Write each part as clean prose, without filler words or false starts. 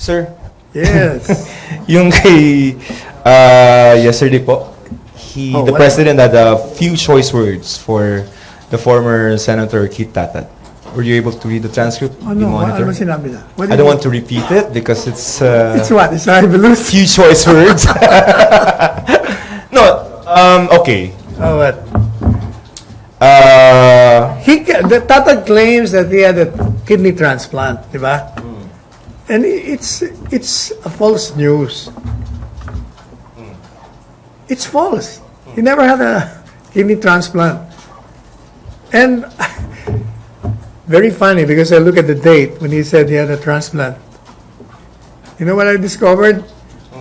Sir, Yes. yung kay yesterday po, the what? president had a few choice words for the former Senator Kit Tatad. Were you able to read the transcript? Oh, You no. monitor? Ano sinabi niya? What I did don't he- want to repeat it because it's It's what? It's libelous? few choice words. No, okay. Oh, what? The Tatad claims that he had a kidney transplant, di ba? And it's a false news. It's false. He never had a kidney transplant. And very funny because I look at the date when he said he had a transplant. You know what I discovered?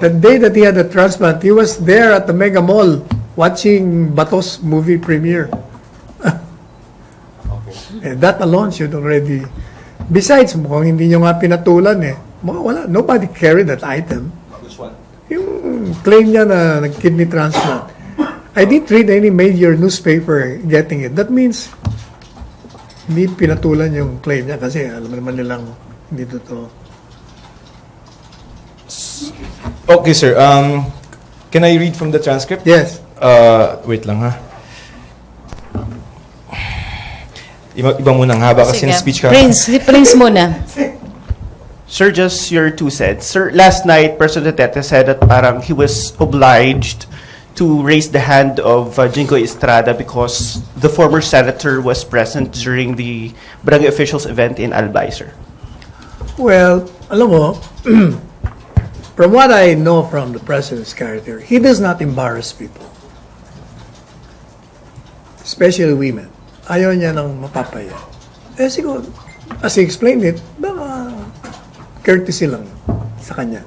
The day that he had a transplant, he was there at the Mega Mall watching Batos movie premiere. And that alone should already... Besides, mukhang hindi nyo nga pinatulan eh. Mukhang wala. Nobody carried that item. Which one? Yung claim niya na nag-kidney transplant. I didn't read any major newspaper getting it. That means hindi pinatulan yung claim niya kasi alam naman nilang hindi totoo. Okay, sir. Can I read from the transcript? Yes. Wait lang ha. Iba munang haba kasi Sige. ng speech ka. Prince muna. Sir, just your 2 cents. Sir, last night, President Duterte said that parang he was obliged to raise the hand of Jingo Estrada because the former senator was present during the barangay officials event in Albay, sir. Well, alam mo, from what I know from the president's character, he does not embarrass people. Especially women. Ayaw niya ng mapapaya. Eh siguro, as he explained it, baka courtesy lang sa kanya.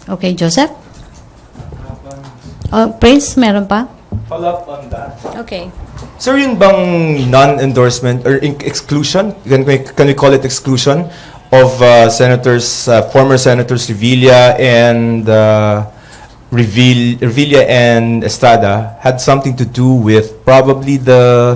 Okay, Joseph? Oh, Prince, meron pa? Follow up on that. Okay. Sir, yun bang non-endorsement or exclusion? Can we call it exclusion of former senators Revilla and Revilla and Estrada had something to do with probably the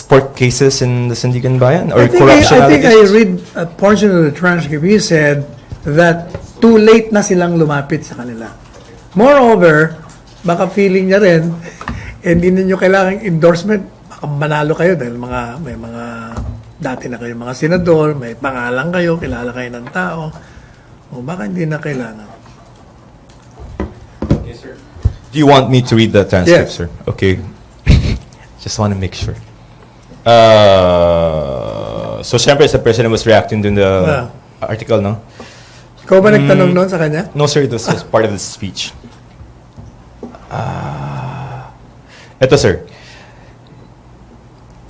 court cases in the Sandigan Bayan or corruption I think I allegations? read a portion of the transcript. He said that too late na silang lumapit sa kanila. Moreover, baka feeling niya rin, hindi ninyo kailangang endorsement, baka manalo kayo dahil may mga dati na kayo mga senador, may pangalan kayo, kilala kayo ng tao, o baka hindi na kailangan. Do you want me to read the transcript, Yes. sir? Okay. Just want to make sure. So, syempre, the president was reacting to the article, no? Ikaw ba nagtanong noon sa kanya? No, sir. This was part of the speech. Ito, sir.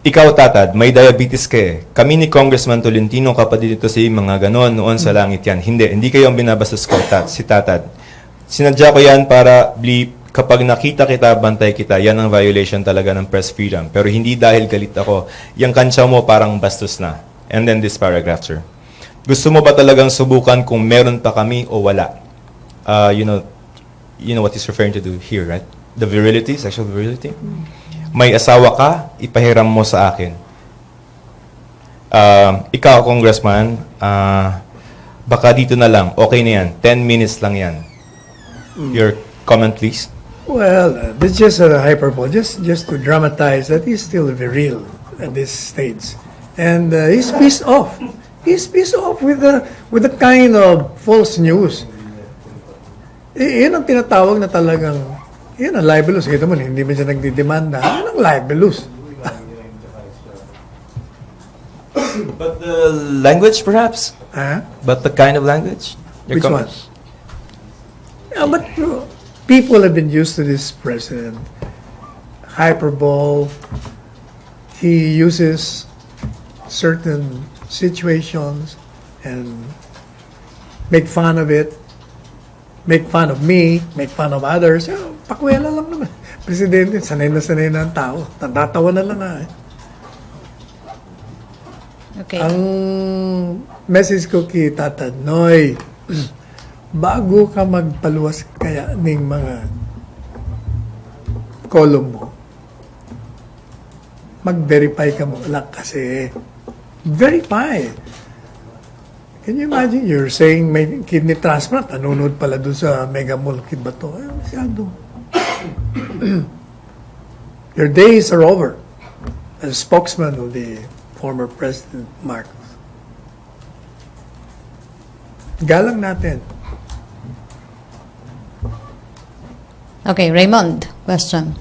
Ikaw, Tatad, may diabetes ka eh. Kami ni Congressman Tolentino kapatid dito sa mga ganon noon sa langit yan. Hindi kayo ang binabastos ko, si Tatad. Sinadya ko yan para bleep. Kapag nakita kita, bantay kita, yan ang violation talaga ng press freedom. Pero hindi dahil galit ako. Yung kantsa mo parang bastos na. And then this paragraph, sir. Gusto mo ba talagang subukan kung meron pa kami o wala? You know what he's referring to do here, right? The virility, sexual virility. May asawa ka, ipahiram mo sa akin. Ikaw, Congressman, baka dito na lang. Okay na yan. 10 minutes lang yan. Your comment, please. Well, this is just a hyperbole, just to dramatize that he's still viril at this stage. And he's pissed off. He's pissed off with the kind of false news. Yun ang tinatawag na talagang, yun ang libelous. Kita mo, hindi ba siya nagdidemanda? Yun ang libelous. But the language, perhaps? Huh? But the kind of language? Your Which one? comment? Yeah, but people have been used to this president. Hyperbole. He uses certain situations and make fun of it. Make fun of me, make fun of others. Pakwela lang naman. Presidente, sanay na ang tao. Tatawa na lang nga eh. Okay. Ang message ko kay Tatad, Noy, bago ka magpaluwas kaya ng mga column mo, mag-verify ka mo lang kasi verify. Can you imagine, you're saying may kidney transplant, nanonood pala doon sa Mega Mall, kid ba to? Ay, masyado. Your days are over as spokesman of the former President Marcos. Galang natin. Okay, Raymond, question.